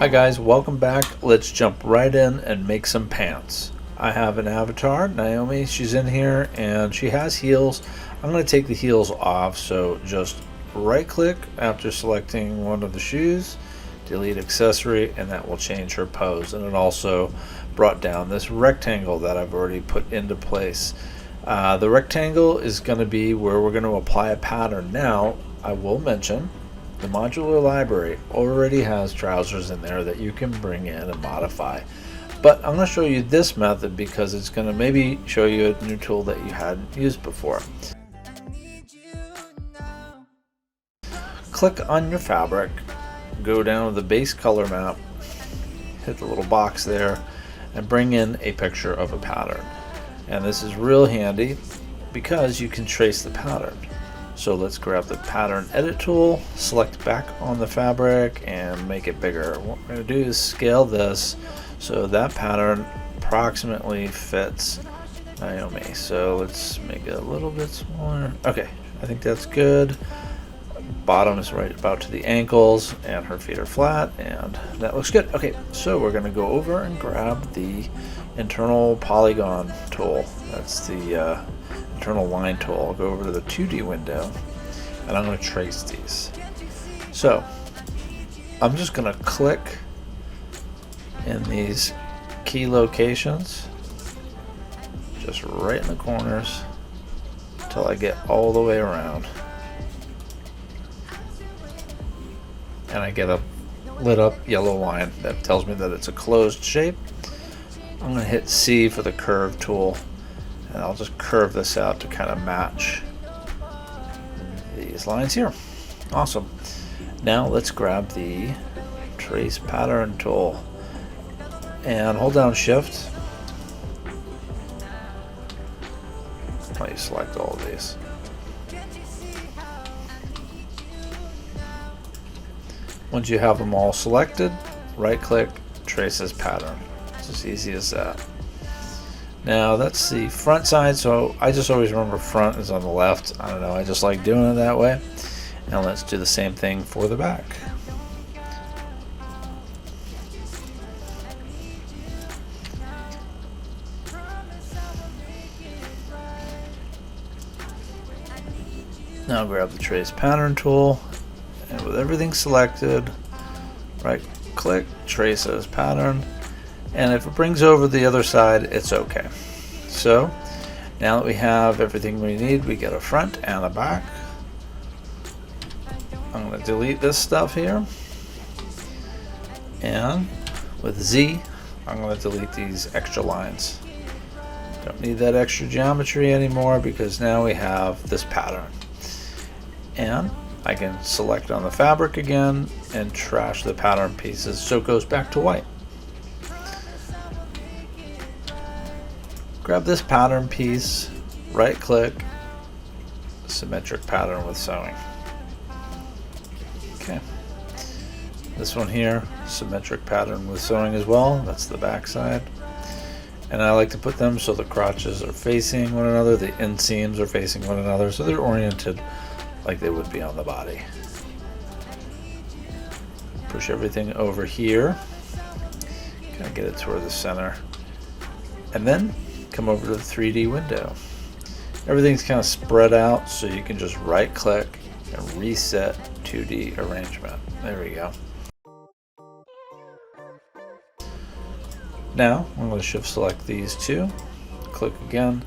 Hi guys, welcome back. Let's jump right in and make some pants. I have an avatar, Naomi, she's in here and she has heels. I'm going to take the heels off, so just right click after selecting one of the shoes, delete accessory, and that will change her pose. And it also brought down this rectangle that I've already put into place. The rectangle is going to be where we're going to apply a pattern. Now, I will mention the modular library already has trousers in there that you can bring in and modify. But I'm going to show you this method because it's going to maybe show you a new tool that you hadn't used before. Click on your fabric, go down to the base color map, hit the little box there, and bring in a picture of a pattern. And this is real handy because you can trace the pattern. So let's grab the pattern edit tool, select back on the fabric and make it bigger. What we're going to do is scale this so that pattern approximately fits Naomi. So let's make it a little bit smaller. Okay, I think that's good. Bottom is right about to the ankles and her feet are flat and that looks good. Okay, so we're going to go over and grab the internal polygon tool. That's the internal line tool. I'll go over to the 2D window and I'm going to trace these. So I'm just going to click in these key locations, just right in the corners until I get all the way around. And I get a lit up yellow line that tells me that it's a closed shape. I'm going to hit C for the curve tool and I'll just curve this out to kind of match these lines here. Awesome. Now let's grab the trace pattern tool and hold down shift. Let me select all of these. Once you have them all selected, right click, trace as pattern. It's as easy as that. Now that's the front side, so I just always remember front is on the left. I don't know, I just like doing it that way. Now let's do the same thing for the back. Now grab the trace pattern tool and with everything selected, right click, trace as pattern. And if it brings over the other side, it's okay. So now that we have everything we need, we get a front and a back. I'm going to delete this stuff here. And with Z, I'm going to delete these extra lines. Don't need that extra geometry anymore because now we have this pattern. And I can select on the fabric again and trash the pattern pieces so it goes back to white. Grab this pattern piece, right click, symmetric pattern with sewing. Okay. This one here, symmetric pattern with sewing as well. That's the back side. And I like to put them so the crotches are facing one another, the inseams are facing one another, so they're oriented like they would be on the body. Push everything over here. Kind of get it toward the center. And then come over to the 3D window. Everything's kind of spread out, so you can just right click and reset 2D arrangement. There we go. Now I'm going to shift select these two, click again,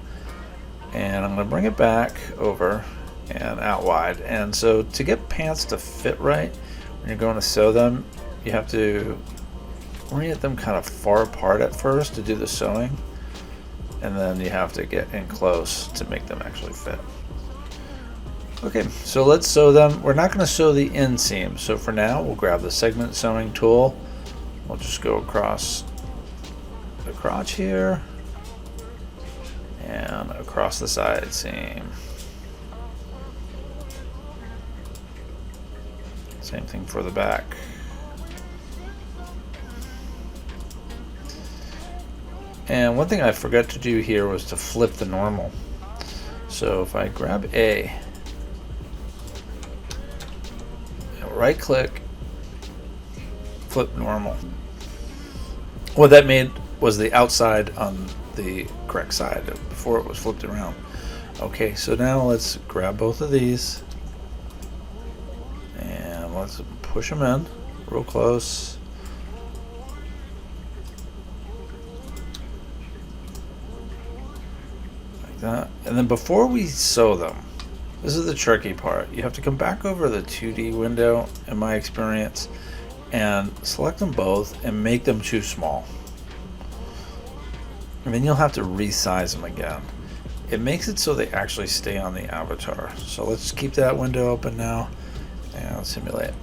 and I'm going to bring it back over and out wide. And so to get pants to fit right, when you're going to sew them, you have to orient them kind of far apart at first to do the sewing. And then you have to get in close to make them actually fit. Okay, so let's sew them. We're not going to sew the inseam, so for now we'll grab the segment sewing tool. We'll just go across the crotch here and across the side seam. Same thing for the back. And one thing I forgot to do here was to flip the normal. So if I grab A, right click, flip normal. What that made was the outside on the correct side before it was flipped around. Okay, so now let's grab both of these and let's push them in real close. Like that. And then before we sew them, this is the tricky part. You have to come back over the 2D window, in my experience, and select them both and make them too small. And then you'll have to resize them again. It makes it so they actually stay on the avatar. So let's keep that window open now and simulate.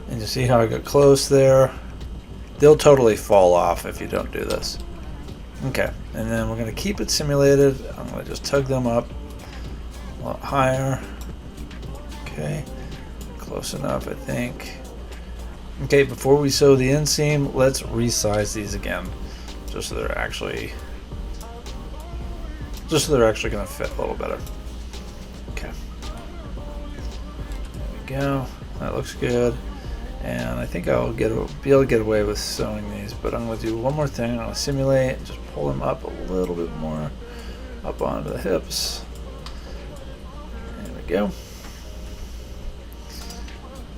And you see how I got close there? They'll totally fall off if you don't do this. Okay, and then we're going to keep it simulated. I'm going to just tug them up a lot higher. Okay, close enough, I think. Okay, before we sew the inseam, let's resize these again, just so they're actually going to fit a little better. Okay, there we go. That looks good. And I think I'll be able to get away with sewing these, but I'm going to do one more thing. I'm going to simulate, just pull them up a little bit more up onto the hips. There we go.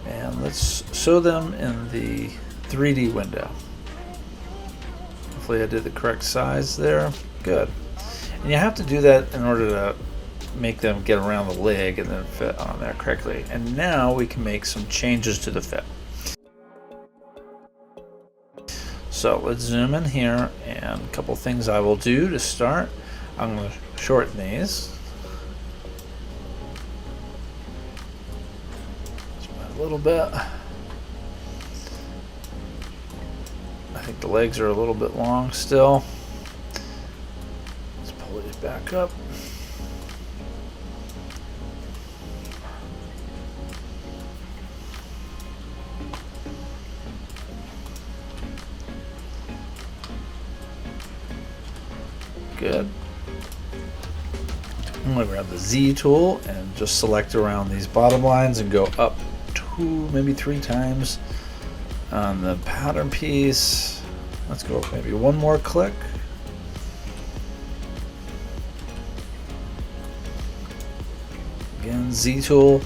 And let's sew them in the 3D window. Hopefully I did the correct size there. Good. And you have to do that in order to make them get around the leg and then fit on there correctly. And now we can make some changes to the fit. So let's zoom in here, and a couple things I will do to start. I'm going to shorten these. Just a little bit. I think the legs are a little bit long still. Let's pull these back up. Good. I'm going to grab the Z tool and just select around these bottom lines and go up 2, maybe 3 times on the pattern piece. Let's go up maybe 1 more click. Again, Z tool.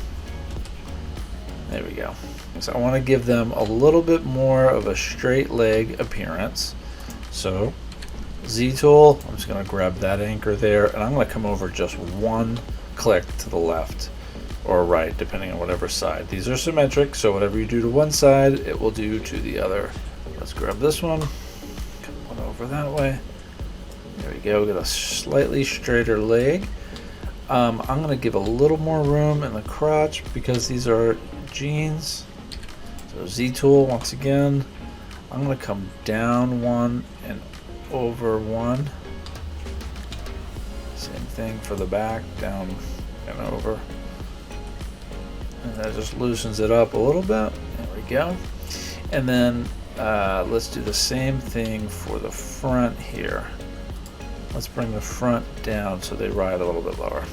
There we go. So I want to give them a little bit more of a straight leg appearance. So Z tool, I'm just going to grab that anchor there, and I'm going to come over just 1 click to the left or right, depending on whatever side. These are symmetric, so whatever you do to one side, it will do to the other. Let's grab this one, come on over that way. There we go, get a slightly straighter leg. I'm going to give a little more room in the crotch because these are jeans. So Z tool, once again, I'm going to come down 1 and over 1. Same thing for the back, down and over. And that just loosens it up a little bit. There we go. And then let's do the same thing for the front here. Let's bring the front down so they ride a little bit lower.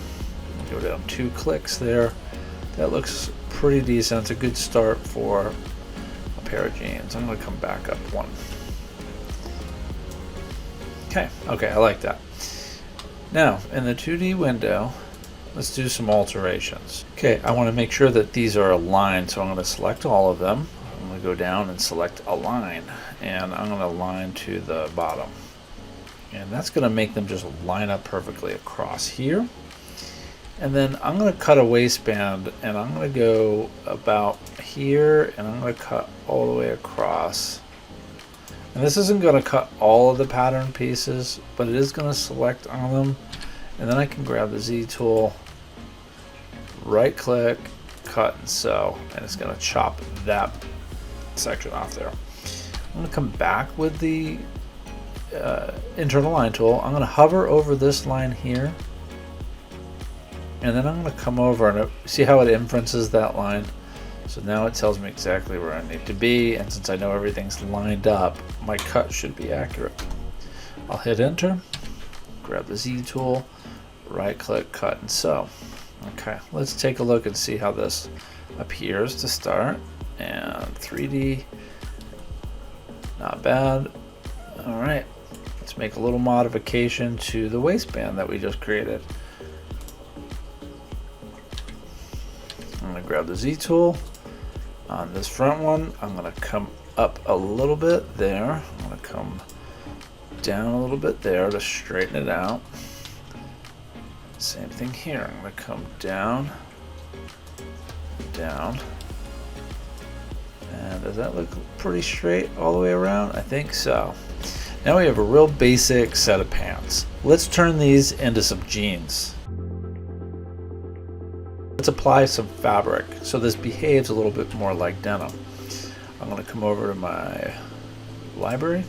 Go down 2 clicks there. That looks pretty decent. It's a good start for a pair of jeans. I'm going to come back up 1. Okay, I like that. Now, in the 2D window, let's do some alterations. Okay, I want to make sure that these are aligned, so I'm going to select all of them. I'm going to go down and select Align, and I'm going to align to the bottom. And that's going to make them just line up perfectly across here. And then I'm going to cut a waistband, and I'm going to go about here, and I'm going to cut all the way across. And this isn't going to cut all of the pattern pieces, but it is going to select on them. And then I can grab the Z tool, right click, cut and sew, and it's going to chop that section off there. I'm going to come back with the internal line tool. I'm going to hover over this line here, and then I'm going to come over and see how it inferences that line. So now it tells me exactly where I need to be, and since I know everything's lined up, my cut should be accurate. I'll hit enter, grab the Z tool, right click, cut and sew. Okay, let's take a look and see how this appears to start. and 3D. Not bad. All right, let's make a little modification to the waistband that we just created. I'm gonna grab the Z tool. On this front one, I'm gonna come up a little bit there. I'm gonna come down a little bit there to straighten it out. Same thing here. I'm gonna come down, down. And does that look pretty straight all the way around? I think so. Now we have a real basic set of pants. Let's turn these into some jeans. Let's apply some fabric so this behaves a little bit more like denim. I'm going to come over to my library,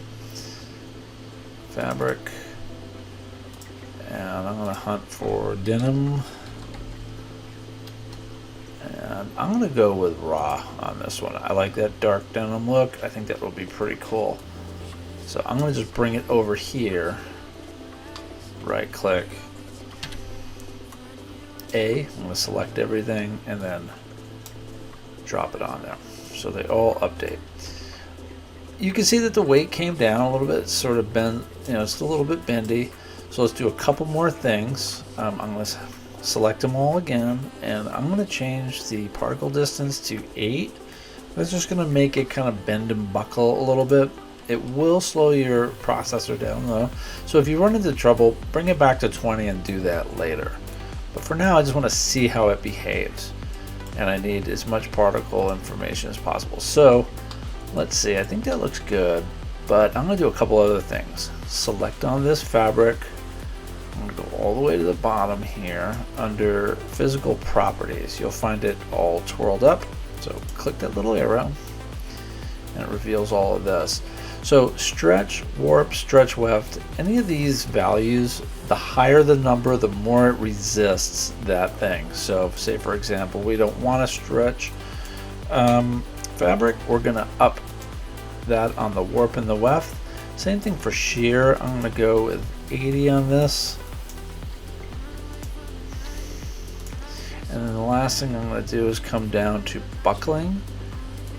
fabric, and I'm going to hunt for denim. And I'm going to go with raw on this one. I like that dark denim look. I think that will be pretty cool. So I'm going to just bring it over here, right click, I'm going to select everything and then drop it on there so they all update. You can see that the weight came down a little bit, sort of bent, it's a little bit bendy. So let's do a couple more things. I'm going to select them all again, and I'm going to change the particle distance to 8. That's just going to make it kind of bend and buckle a little bit. It will slow your processor down though, so if you run into trouble, bring it back to 20 and do that later. But for now, I just want to see how it behaves, and I need as much particle information as possible. So let's see, I think that looks good, but I'm going to do a couple other things. Select on this fabric. I'm going to go all the way to the bottom here under physical properties. You'll find it all twirled up, so click that little arrow and it reveals all of this. So stretch, warp, stretch weft, any of these values, the higher the number, the more it resists that thing. So say for example, we don't want to stretch fabric, we're going to up that on the warp and the weft. Same thing for shear. I'm going to go with 80 on this. And then the last thing I'm going to do is come down to buckling,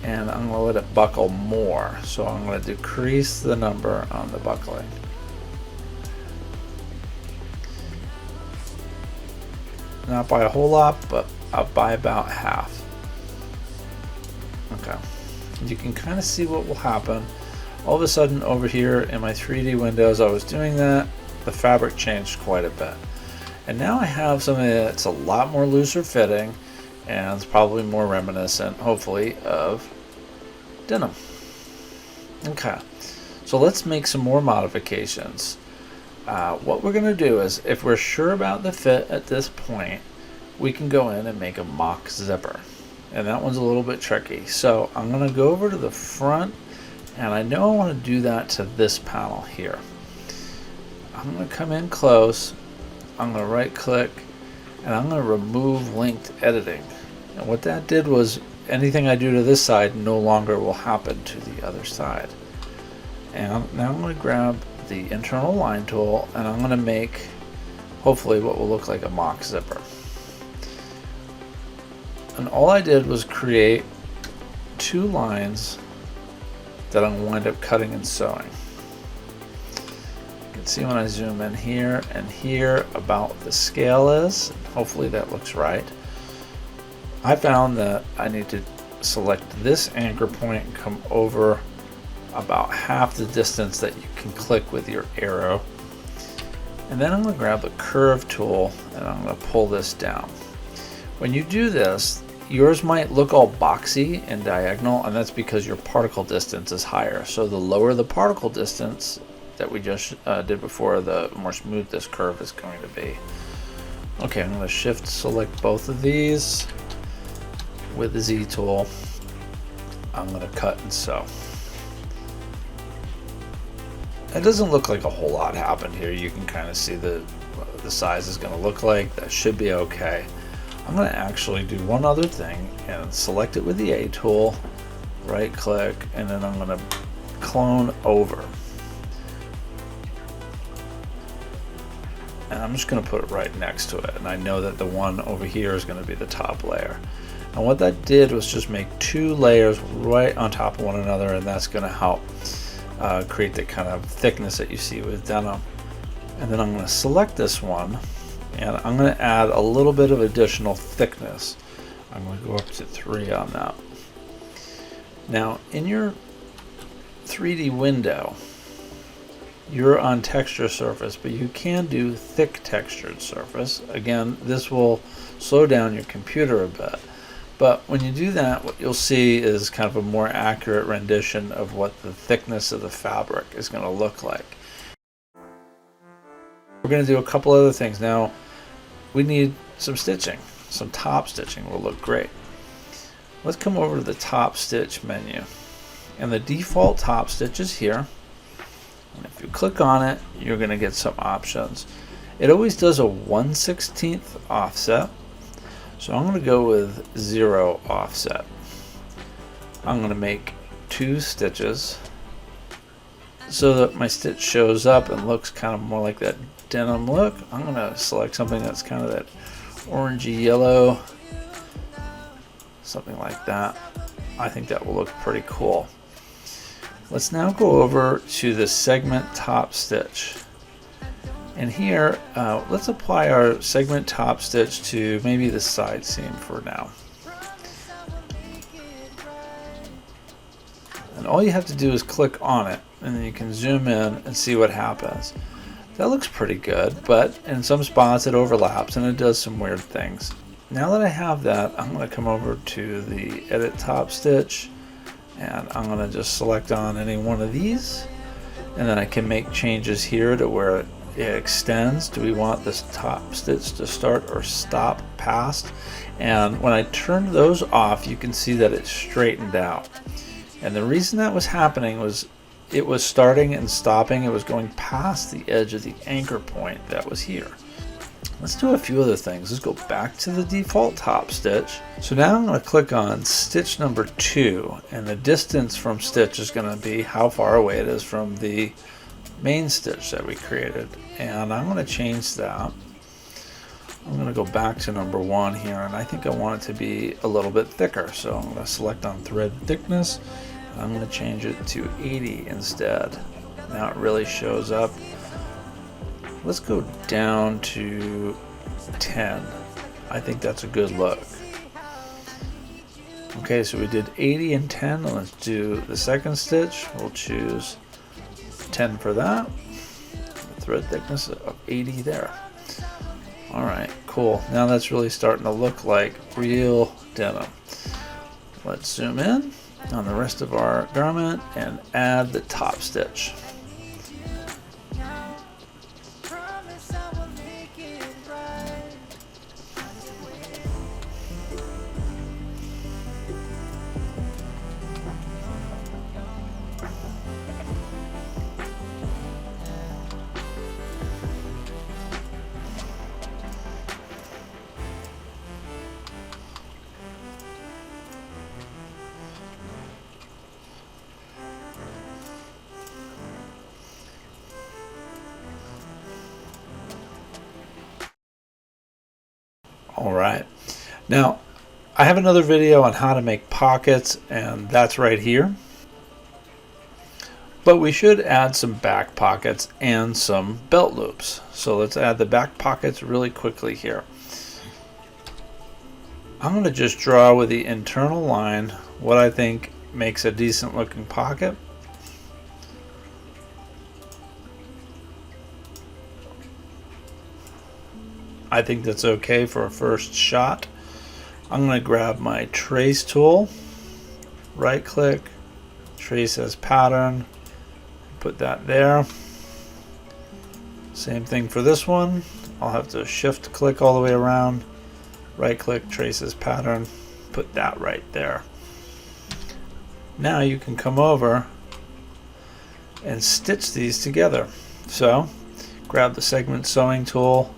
and I'm going to let it buckle more. So I'm going to decrease the number on the buckling. Not by a whole lot, but by about half. Okay. You can kind of see what will happen. All of a sudden over here in my 3D windows, I was doing that, the fabric changed quite a bit. And now I have something that's a lot more looser fitting, and it's probably more reminiscent, hopefully, of denim. Okay, so let's make some more modifications. What we're going to do is, if we're sure about the fit at this point, we can go in and make a mock zipper. And that one's a little bit tricky. So I'm going to go over to the front, and I know I want to do that to this panel here. I'm going to come in close, I'm going to right click, and I'm going to remove linked editing. And what that did was anything I do to this side no longer will happen to the other side. And now I'm going to grab the internal line tool, and I'm going to make hopefully what will look like a mock zipper. And all I did was create 2 lines that I'm going to wind up cutting and sewing. You can see when I zoom in here and here about the scale is. Hopefully that looks right. I found that I need to select this anchor point and come over about half the distance that you can click with your arrow. And then I'm going to grab the curve tool and I'm going to pull this down. When you do this, yours might look all boxy and diagonal, and that's because your particle distance is higher. So the lower the particle distance that we just did before, the more smooth this curve is going to be. Okay, I'm going to shift select both of these with the Z tool. I'm going to cut and sew. It doesn't look like a whole lot happened here. You can kind of see the size is going to look like. That should be okay. I'm going to actually do one other thing and select it with the A tool, right click, and then I'm going to clone over. and I'm just going to put it right next to it, and I know that the one over here is going to be the top layer. And what that did was just make 2 layers right on top of one another, and that's going to help create the kind of thickness that you see with denim. And then I'm going to select this one, and I'm going to add a little bit of additional thickness. I'm going to go up to 3 on that. Now in your 3D window, you're on texture surface, but you can do thick textured surface. Again, this will slow down your computer a bit. But when you do that, what you'll see is kind of a more accurate rendition of what the thickness of the fabric is going to look like. We're going to do a couple other things. Now, we need some stitching. Some top stitching will look great. Let's come over to the top stitch menu. And the default top stitch is here. And if you click on it, you're going to get some options. It always does a 1/16 offset. So I'm going to go with 0 offset. I'm going to make 2 stitches so that my stitch shows up and looks kind of more like that denim look. I'm going to select something that's kind of that orangey yellow, something like that. I think that will look pretty cool. Let's now go over to the segment top stitch. And here, let's apply our segment top stitch to maybe the side seam for now. And all you have to do is click on it, and then you can zoom in and see what happens. That looks pretty good, but in some spots it overlaps and it does some weird things. Now that I have that, I'm going to come over to the edit top stitch, and I'm going to just select on any one of these, and then I can make changes here to where it extends. Do we want this top stitch to start or stop past? And when I turn those off, you can see that it's straightened out. And the reason that was happening was it was starting and stopping. It was going past the edge of the anchor point that was here. Let's do a few other things. Let's go back to the default top stitch. So now I'm going to click on stitch number 2, and the distance from stitch is going to be how far away it is from the main stitch that we created. And I'm going to change that. I'm going to go back to number 1 here, and I think I want it to be a little bit thicker. So I'm going to select on thread thickness, and I'm going to change it to 80 instead. Now it really shows up. Let's go down to 10. I think that's a good look. Okay, so we did 80 and 10. Let's do the second stitch. We'll choose 10 for that. The thread thickness of 80 there. Alright, cool. Now that's really starting to look like real denim. Let's zoom in on the rest of our garment and add the top stitch. All right, now I have another video on how to make pockets, and that's right here. But we should add some back pockets and some belt loops. So let's add the back pockets really quickly here. I'm going to just draw with the internal line what I think makes a decent looking pocket. I think that's okay for a first shot. I'm going to grab my trace tool, right click, trace as pattern, put that there. Same thing for this one. I'll have to shift click all the way around, right click, trace as pattern, put that right there. Now you can come over and stitch these together. So grab the segment sewing tool,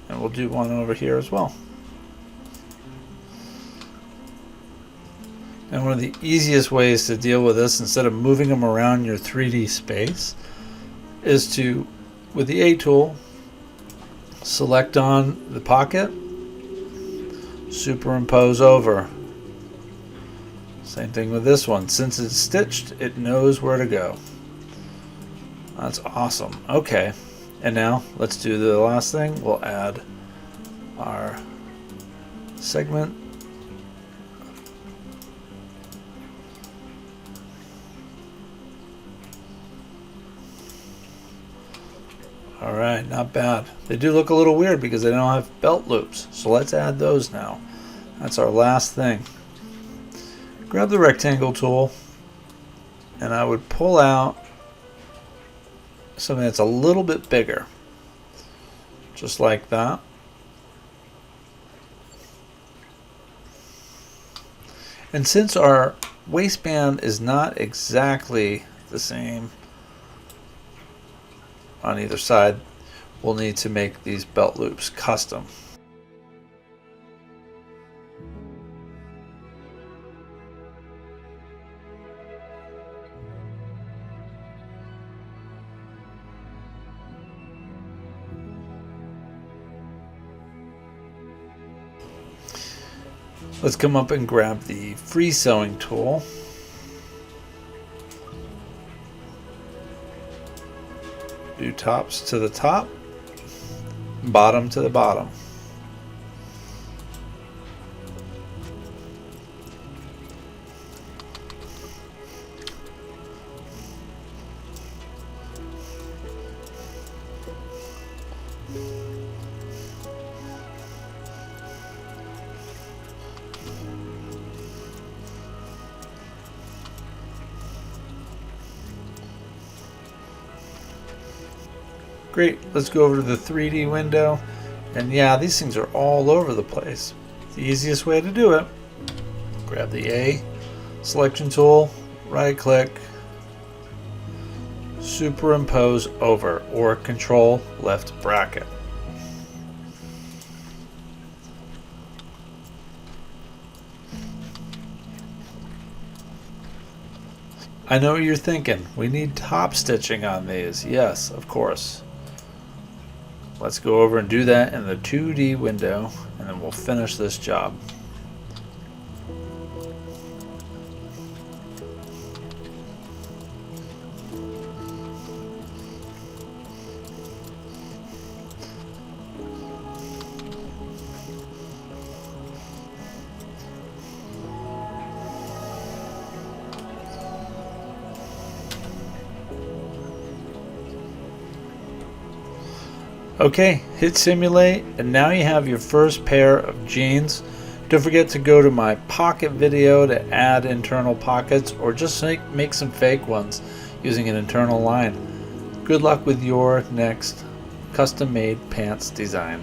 and we'll do one over here as well. And one of the easiest ways to deal with this, instead of moving them around your 3D space, is to, with the A tool, select on the pocket, superimpose over. Same thing with this one. Since it's stitched, it knows where to go. That's awesome. Okay, and now let's do the last thing. We'll add our segment. Alright, not bad. They do look a little weird because they don't have belt loops. So let's add those now. That's our last thing. Grab the rectangle tool and I would pull out something that's a little bit bigger. Just like that. And since our waistband is not exactly the same on either side, we'll need to make these belt loops custom. Let's come up and grab the free sewing tool. Do tops to the top, bottom to the bottom. Great, let's go over to the 3D window, and yeah, these things are all over the place. The easiest way to do it, grab the A selection tool, right click, superimpose over, or control left bracket. I know what you're thinking, we need top stitching on these. Yes, of course. Let's go over and do that in the 2D window, and then we'll finish this job. Okay, hit simulate, and now you have your first pair of jeans. Don't forget to go to my pocket video to add internal pockets, or just make some fake ones using an internal line. Good luck with your next custom made pants design.